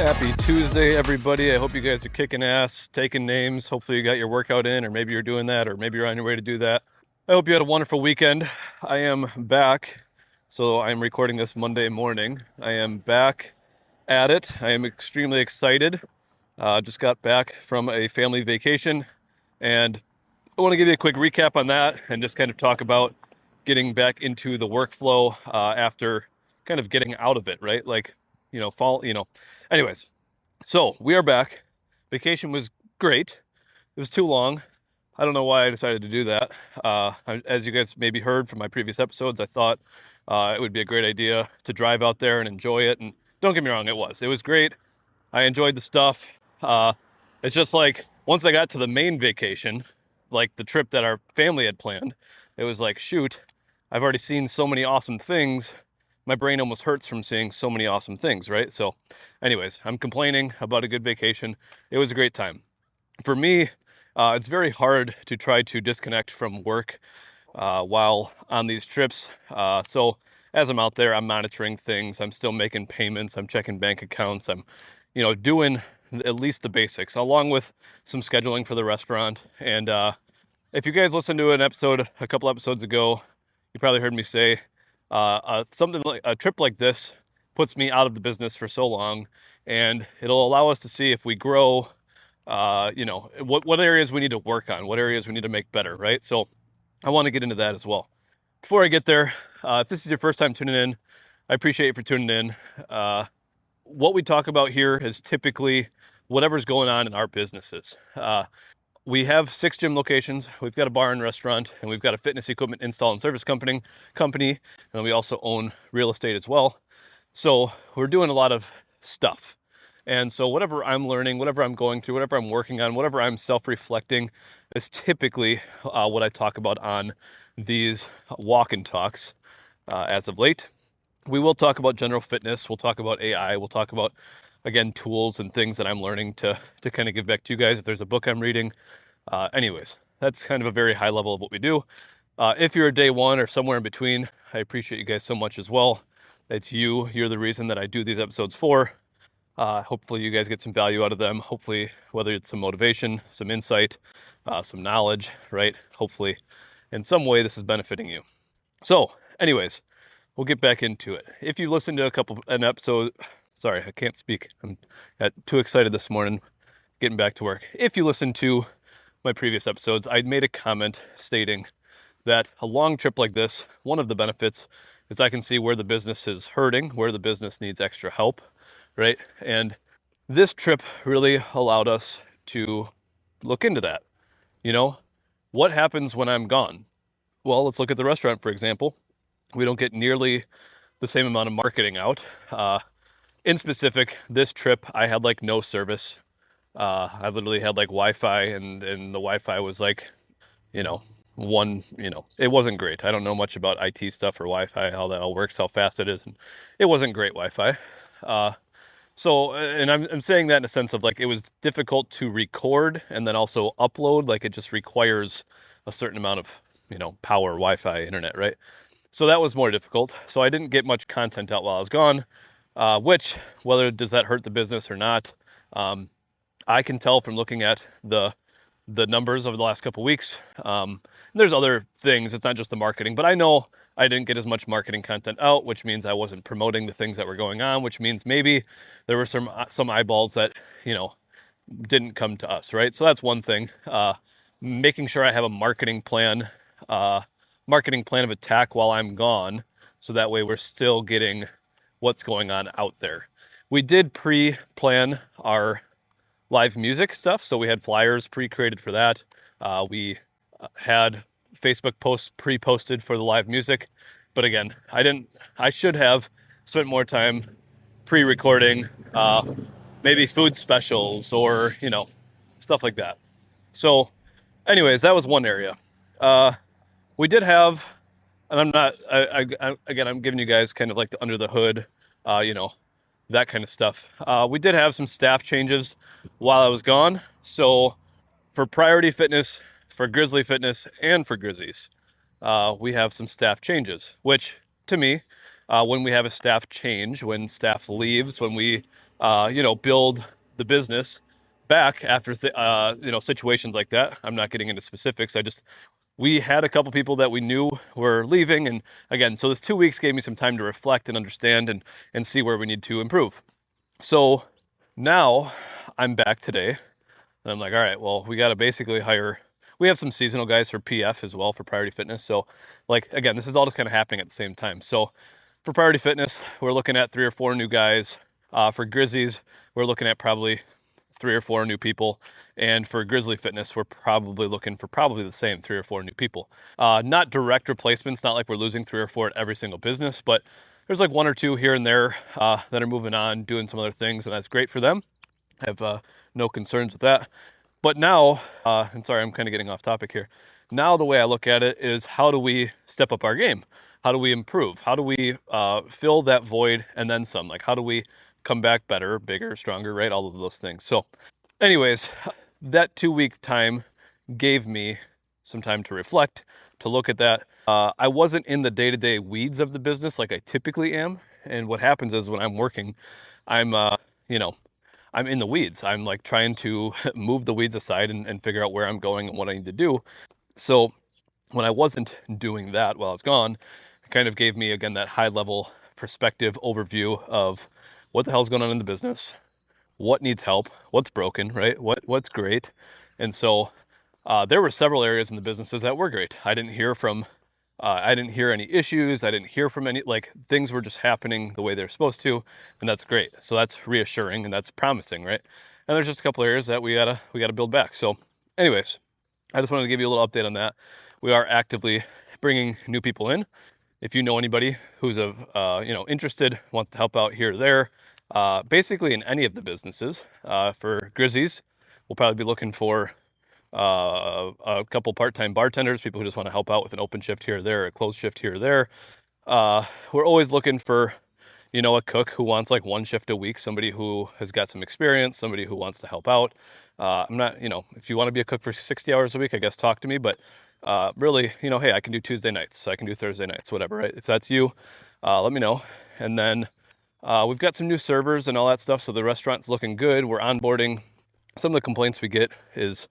Happy Tuesday, everybody. I hope you guys are kicking ass, taking names. Hopefully you got your workout in, or maybe you're doing that, or maybe you're on your way to do that. I hope you had a wonderful weekend. I am back. So I'm recording this Monday morning. I am back at it. I am extremely excited. Just got back from a family vacation, and I want to give you a quick recap on that and just kind of talk about getting back into the workflow after kind of getting out of it, right? Like, anyways. So we are back. Vacation was great. It was too long. I don't know why I decided to do that. As you guys maybe heard from my previous episodes, I thought it would be a great idea to drive out there and enjoy it. And don't get me wrong, it was. It was great. I enjoyed the stuff. It's just like once I got to the main vacation, like the trip that our family had planned, it was like, shoot, I've already seen so many awesome things. My brain almost hurts from seeing so many awesome things, right? So anyways, I'm complaining about a good vacation. It was a great time. For me, it's very hard to try to disconnect from work while on these trips. So as I'm out there, I'm monitoring things. I'm still making payments. I'm checking bank accounts. I'm, doing at least the basics, along with some scheduling for the restaurant. And if you guys listened to an episode a couple episodes ago, you probably heard me say something like a trip like this puts me out of the business for so long, and it'll allow us to see if we grow, what areas we need to work on, what areas we need to make better, right? So I want to get into that as well. Before I get there, if this is your first time tuning in, I appreciate you for tuning in. What we talk about here is typically whatever's going on in our businesses. We have 6 gym locations. We've got a bar and restaurant, and we've got a fitness equipment install and service company, and we also own real estate as well. So we're doing a lot of stuff. And so whatever I'm learning, whatever I'm going through, whatever I'm working on, whatever I'm self-reflecting is typically what I talk about on these walk and talks as of late. We will talk about general fitness. We'll talk about AI. We'll talk about, again, tools and things that I'm learning to kind of give back to you guys. If there's a book I'm reading, anyways, that's kind of a very high level of what we do. If you're a day one or somewhere in between, I appreciate you guys so much as well. It's you're the reason that I do these episodes for. Hopefully you guys get some value out of them. Hopefully, whether it's some motivation, some insight, some knowledge, right? Hopefully in some way this is benefiting you. So anyways, we'll get back into it. If you listened to an episode, sorry, I can't speak. I'm too excited this morning getting back to work. If you listen to my previous episodes, I'd made a comment stating that a long trip like this, one of the benefits is I can see where the business is hurting, where the business needs extra help, right? And this trip really allowed us to look into that. What happens when I'm gone? Well, let's look at the restaurant, for example. We don't get nearly the same amount of marketing out. In specific, this trip, I had like no service. I literally had like Wi-Fi, and the Wi-Fi was like, it wasn't great. I don't know much about IT stuff or Wi-Fi, how that all works, how fast it is. And it wasn't great Wi-Fi. And I'm saying that in a sense of like, it was difficult to record and then also upload. Like it just requires a certain amount of, power, Wi-Fi, internet, right? So that was more difficult. So I didn't get much content out while I was gone, which, whether does that hurt the business or not, I can tell from looking at the numbers over the last couple of weeks. There's other things. It's not just the marketing, but I know I didn't get as much marketing content out, which means I wasn't promoting the things that were going on, which means maybe there were some eyeballs that, didn't come to us, right? So that's one thing. Making sure I have a marketing plan of attack while I'm gone, so that way we're still getting what's going on out there. We did pre-plan our live music stuff, so we had flyers pre-created for that. We had Facebook posts pre-posted for the live music, but again, I should have spent more time pre-recording maybe food specials or stuff like that. So anyways, that was one area. We did have, and I'm not, again, I'm giving you guys kind of like the under the hood, that kind of stuff. We did have some staff changes while I was gone. So for Priority Fitness, for Grizzly Fitness, and for Grizzlies, we have some staff changes, which to me, when we have a staff change, when staff leaves, when we build the business back after situations like that. I'm not getting into specifics. We had a couple people that we knew were leaving, and again, so this 2 weeks gave me some time to reflect and understand and see where we need to improve. So now I'm back today, and I'm like, all right, well, we got to basically hire. We have some seasonal guys for PF as well, for Priority Fitness. So, like, again, this is all just kind of happening at the same time. So for Priority Fitness, we're looking at 3 or 4 new guys. For Grizzlies, we're looking at probably 3 or 4 new people. And for Grizzly Fitness, we're probably looking for probably the same 3 or 4 new people. Not direct replacements, not like we're losing 3 or 4 at every single business, but there's like 1 or 2 here and there that are moving on, doing some other things, and that's great for them. I have no concerns with that. But now, and sorry, I'm kind of getting off topic here. Now the way I look at it is, how do we step up our game? How do we improve? How do we fill that void and then some? Like, how do we come back better, bigger, stronger, right? All of those things. So anyways, that 2-week time gave me some time to reflect, to look at that. I wasn't in the day-to-day weeds of the business like I typically am. And what happens is when I'm working, I'm in the weeds. I'm like trying to move the weeds aside and figure out where I'm going and what I need to do. So when I wasn't doing that while I was gone, it kind of gave me, again, that high level perspective overview of what the hell's going on in the business, what needs help, what's broken, right? What's great. And so there were several areas in the businesses that were great. I didn't hear any issues. I didn't hear from any, like, things were just happening the way they're supposed to, and that's great. So that's reassuring and that's promising, right? And there's just a couple areas that we gotta build back. So anyways, I just wanted to give you a little update on that. We are actively bringing new people in. If you know anybody who's interested, wants to help out here or there, basically in any of the businesses, for Grizzlies, we'll probably be looking for a couple part-time bartenders, people who just want to help out with an open shift here or there, a closed shift here or there. We're always looking for, a cook who wants like 1 shift a week, somebody who has got some experience, somebody who wants to help out. I'm not, if you want to be a cook for 60 hours a week, I guess talk to me, but really, hey, I can do Tuesday nights, I can do Thursday nights, whatever, right? If that's you, let me know. And then we've got some new servers and all that stuff, so the restaurant's looking good. We're onboarding. Some of the complaints we get is,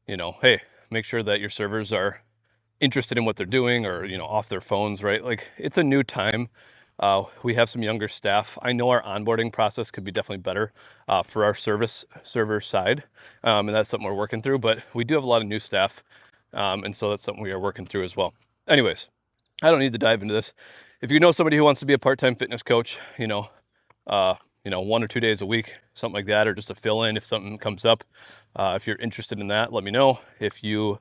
hey, make sure that your servers are interested in what they're doing, or, off their phones, right? Like, it's a new time. We have some younger staff. I know our onboarding process could be definitely better for our server side. And that's something we're working through, but we do have a lot of new staff. And so that's something we are working through as well. Anyways, I don't need to dive into this. If you know somebody who wants to be a part-time fitness coach, 1 or 2 days a week, something like that, or just to fill in if something comes up. If you're interested in that, let me know. If you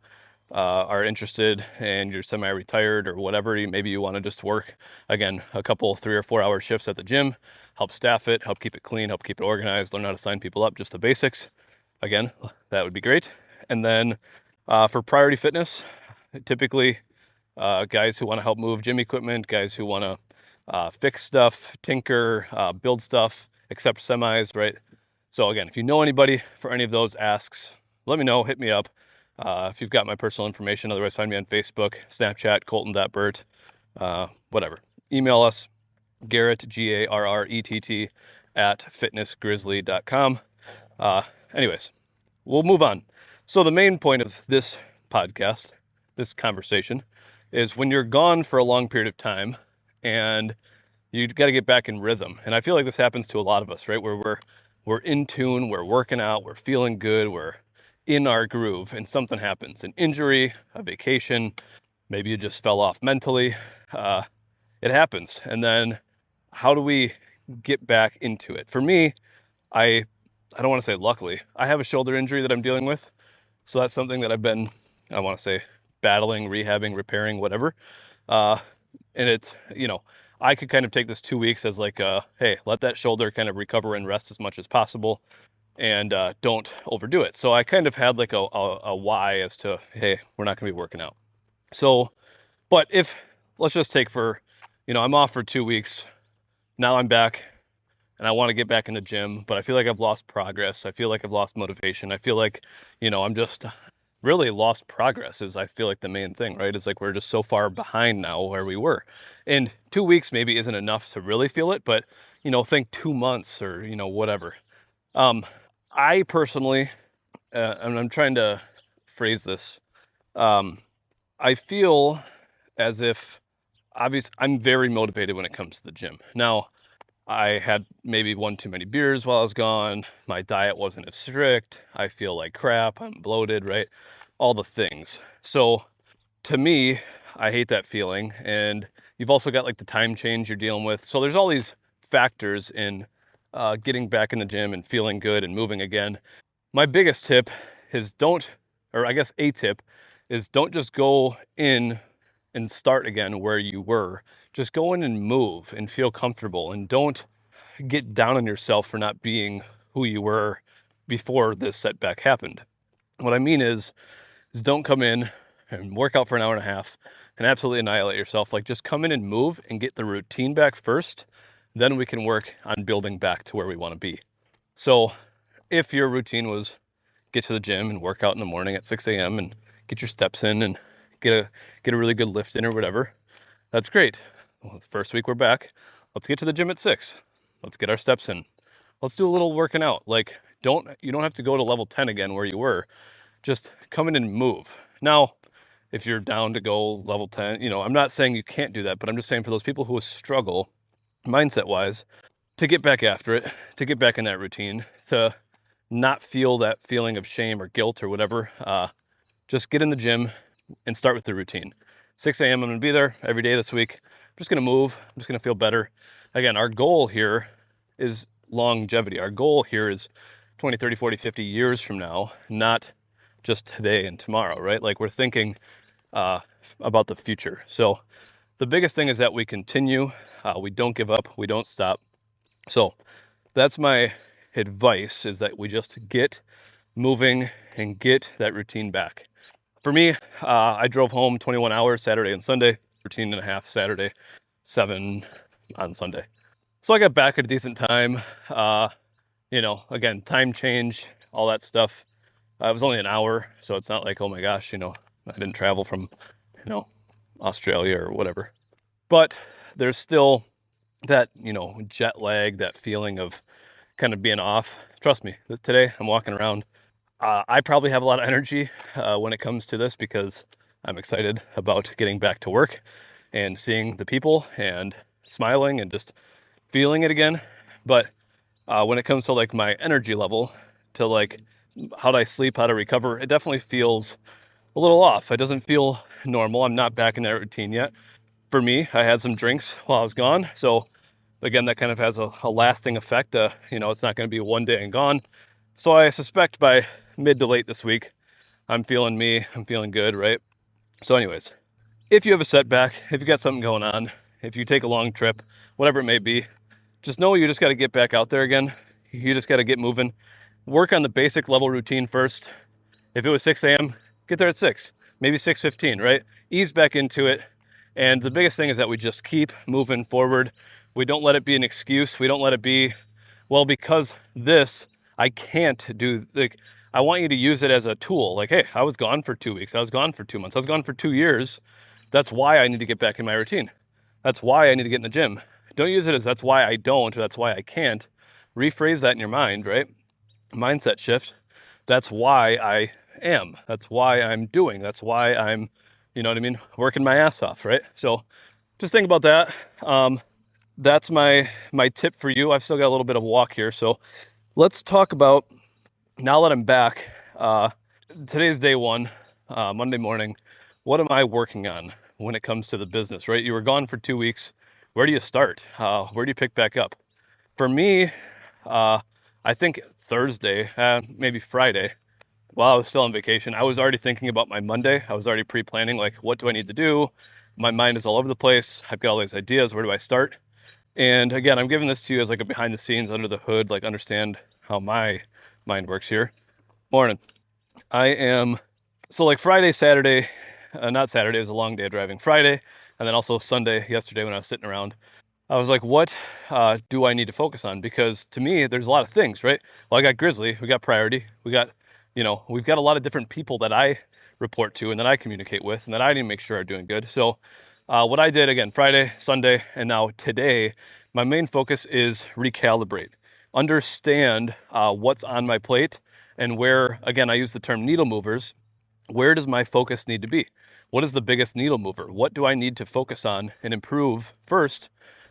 are interested and you're semi-retired or whatever, maybe you want to just work, again, a couple 3 or 4 hour shifts at the gym, help staff it, help keep it clean, help keep it organized, learn how to sign people up, just the basics. Again, that would be great. And then for Priority Fitness, typically guys who want to help move gym equipment, guys who want to fix stuff, tinker, build stuff, accept semis, right? So again, if you know anybody for any of those asks, let me know, hit me up. If you've got my personal information, otherwise find me on Facebook, Snapchat, Colton.Burt, whatever. Email us, Garrett, Garrett, @fitnessgrizzly.com. Anyways, we'll move on. So the main point of this podcast, this conversation, is when you're gone for a long period of time and you got to get back in rhythm. And I feel like this happens to a lot of us, right? Where we're in tune, we're working out, we're feeling good, we're in our groove, and something happens, an injury, a vacation, maybe you just fell off mentally. It happens. And then how do we get back into it? For me, I don't want to say luckily, I have a shoulder injury that I'm dealing with. So that's something that I've been, I want to say, battling, rehabbing, repairing, whatever. And it's, I could kind of take this 2 weeks as like, hey, let that shoulder kind of recover and rest as much as possible, and don't overdo it. So I kind of had like a why as to, hey, we're not going to be working out. So, but let's just take for, I'm off for 2 weeks. Now I'm back and I want to get back in the gym, but I feel like I've lost progress. I feel like I've lost motivation. I feel like, I'm just really lost progress is, I feel like, the main thing, right? It's like we're just so far behind now where we were. And 2 weeks maybe isn't enough to really feel it, but think 2 months or, whatever. I personally, and I'm trying to phrase this, I feel as if, obviously, I'm very motivated when it comes to the gym. Now, I had maybe one too many beers while I was gone. My diet wasn't as strict. I feel like crap. I'm bloated, right? All the things. So to me, I hate that feeling. And you've also got like the time change you're dealing with. So there's all these factors in getting back in the gym and feeling good and moving again. My biggest tip is a tip is don't just go in and start again where you were. Just go in and move and feel comfortable, and don't get down on yourself for not being who you were before this setback happened. What I mean is don't come in and work out for an hour and a half and absolutely annihilate yourself. Like, just come in and move and get the routine back first. Then we can work on building back to where we want to be. So if your routine was get to the gym and work out in the morning at 6 a.m. and get your steps in and get a really good lift in or whatever, that's great. Well, the first week we're back. Let's get to the gym at 6. Let's get our steps in. Let's do a little working out. Like, you don't have to go to level 10 again where you were. Just come in and move. Now, if you're down to go level 10, I'm not saying you can't do that, but I'm just saying for those people who struggle mindset-wise to get back after it, to get back in that routine, to not feel that feeling of shame or guilt or whatever, just get in the gym and start with the routine. 6 a.m. I'm going to be there every day this week. I'm just going to move. I'm just going to feel better. Again, our goal here is longevity. Our goal here is 20, 30, 40, 50 years from now, not just today and tomorrow, right? Like, we're thinking about the future. So the biggest thing is that we continue. We don't give up. We don't stop. So that's my advice, is that we just get moving and get that routine back. For me, I drove home 21 hours Saturday and Sunday, 13 and a half Saturday, 7 on Sunday. So I got back at a decent time. Again, time change, all that stuff. It was only an hour, so it's not like, oh my gosh, I didn't travel from, Australia or whatever. But there's still that, jet lag, that feeling of kind of being off. Trust me, today I'm walking around. I probably have a lot of energy when it comes to this, because I'm excited about getting back to work and seeing the people and smiling and just feeling it again. But when it comes to like my energy level, to like how do I sleep, how to recover, it definitely feels a little off. It doesn't feel normal. I'm not back in that routine yet. For me, I had some drinks while I was gone. So again, that kind of has a lasting effect. It's not going to be one day and gone. So I suspect by mid to late this week, I'm feeling good, right? So anyways, if you have a setback, if you got something going on, if you take a long trip, whatever it may be, just know you just got to get back out there again. You just got to get moving. Work on the basic level routine first. If it was 6 a.m., get there at 6, maybe 6:15, right? Ease back into it. And the biggest thing is that we just keep moving forward. We don't let it be an excuse. We don't let it be, well, because this, I can't do. I want you to use it as a tool. Like, hey, I was gone for 2 weeks. I was gone for 2 months. I was gone for 2 years. That's why I need to get back in my routine. That's why I need to get in the gym. Don't use it as that's why I don't, or that's why I can't. Rephrase that in your mind, right? Mindset shift. That's why I am. That's why I'm doing. That's why I'm, working my ass off, right? So just think about that. That's my tip for you. I've still got a little bit of a walk here. So let's talk about, now that I'm back, today's day one, Monday morning. What am I working on when it comes to the business, right? You were gone for 2 weeks. Where do you start? Where do you pick back up? For me, I think Thursday, maybe Friday, while I was still on vacation, I was already thinking about my Monday. I was already pre-planning, like, what do I need to do? My mind is all over the place. I've got all these ideas. Where do I start? And again, I'm giving this to you as like a behind the scenes, under the hood, like understand how my mind works here. Morning. So like Friday, Saturday, not Saturday, it was a long day of driving. Friday, and then also Sunday, yesterday when I was sitting around, I was like, what do I need to focus on? Because to me, there's a lot of things, right? Well, I got Grizzly, we got Priority, we've got a lot of different people that I report to and that I communicate with and that I need to make sure are doing good. So What I did again, Friday, Sunday, and now today, my main focus is recalibrate. Understand what's on my plate and where, again, I use the term needle movers. Where does my focus need to be? What is the biggest needle mover? What do I need to focus on and improve first?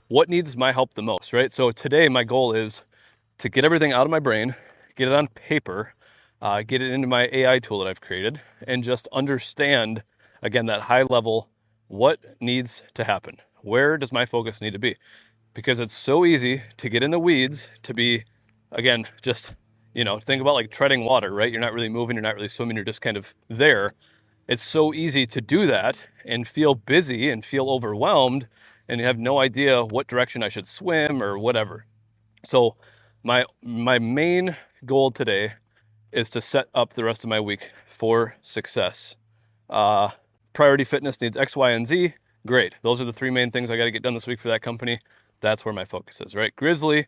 What needs my help the most, right? So today, my goal is to get everything out of my brain, get it on paper, get it into my AI tool that I've created, and just understand, again, that high level, what needs to happen? Where does my focus need to be? Because it's so easy to get in the weeds, to be, again, just, think about like treading water, right? You're not really moving, you're not really swimming, you're just kind of there. It's so easy to do that and feel busy and feel overwhelmed and you have no idea what direction I should swim or whatever. So my main goal today is to set up the rest of my week for success. Priority Fitness needs X, Y, and Z. Great. Those are the three main things I got to get done this week for that company. That's where my focus is, right? Grizzly,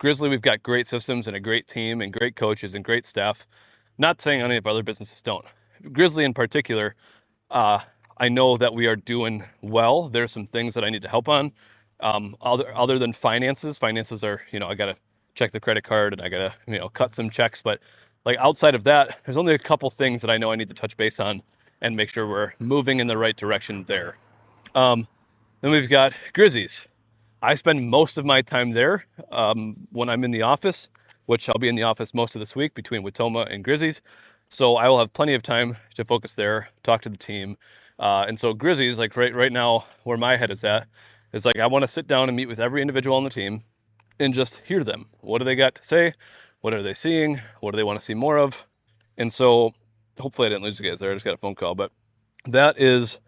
we've got great systems and a great team and great coaches and great staff. Not saying any of our other businesses don't. Grizzly in particular, I know that we are doing well. There's some things that I need to help on. Other than finances are, I got to check the credit card and I got to, cut some checks. But like outside of that, there's only a couple things that I know I need to touch base on and make sure we're moving in the right direction there. Then we've got Grizzies. I spend most of my time there when I'm in the office, which I'll be in the office most of this week between Watoma and Grizzies. So I will have plenty of time to focus there, talk to the team. And so Grizzies, like right now, where my head is at, is like I want to sit down and meet with every individual on the team and just hear them. What do they got to say? What are they seeing? What do they want to see more of? And so hopefully I didn't lose you guys there. I just got a phone call, but that is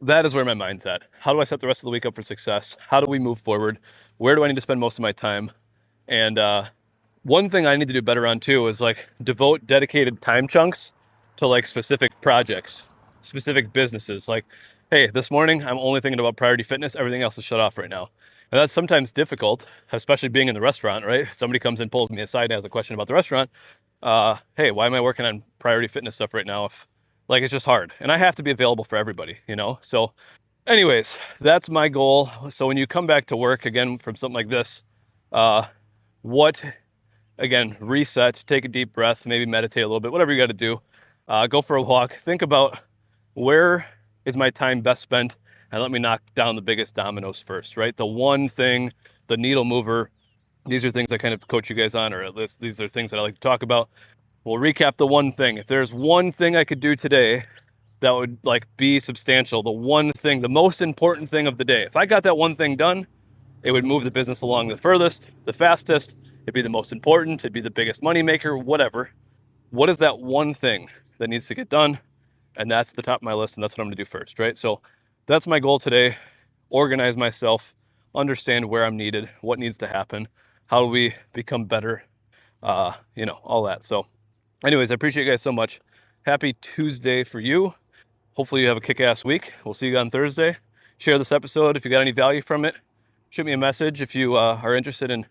where my mind's at. How do I set the rest of the week up for success? How do we move forward? Where do I need to spend most of my time? And one thing I need to do better on too is like devote dedicated time chunks to like specific projects, specific businesses. Like, hey, this morning I'm only thinking about Priority Fitness. Everything else is shut off right now. And that's sometimes difficult, especially being in the restaurant, right? Somebody comes in, pulls me aside and has a question about the restaurant. Hey, why am I working on Priority Fitness stuff right now? If like, it's just hard and I have to be available for everybody, So anyways, that's my goal. So when you come back to work again from something like this, again, reset, take a deep breath, maybe meditate a little bit, whatever you got to do. Go for a walk. Think about where is my time best spent, and let me knock down the biggest dominoes first, right? The one thing, the needle mover. These are things I kind of coach you guys on, or at least these are things that I like to talk about. We'll recap the one thing. If there's one thing I could do today that would like be substantial, the one thing, the most important thing of the day, if I got that one thing done, it would move the business along the furthest, the fastest. It'd be the most important. It'd be the biggest money maker, whatever. What is that one thing that needs to get done? And that's the top of my list, and that's what I'm going to do first, right? So that's my goal today. Organize myself, understand where I'm needed, what needs to happen, how do we become better, all that. So anyways, I appreciate you guys so much. Happy Tuesday for you. Hopefully you have a kick-ass week. We'll see you on Thursday. Share this episode if you got any value from it. Shoot me a message if you are interested in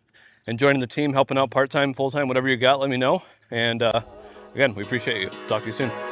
joining the team, helping out part-time, full-time, whatever you got, let me know. And again, we appreciate you. Talk to you soon.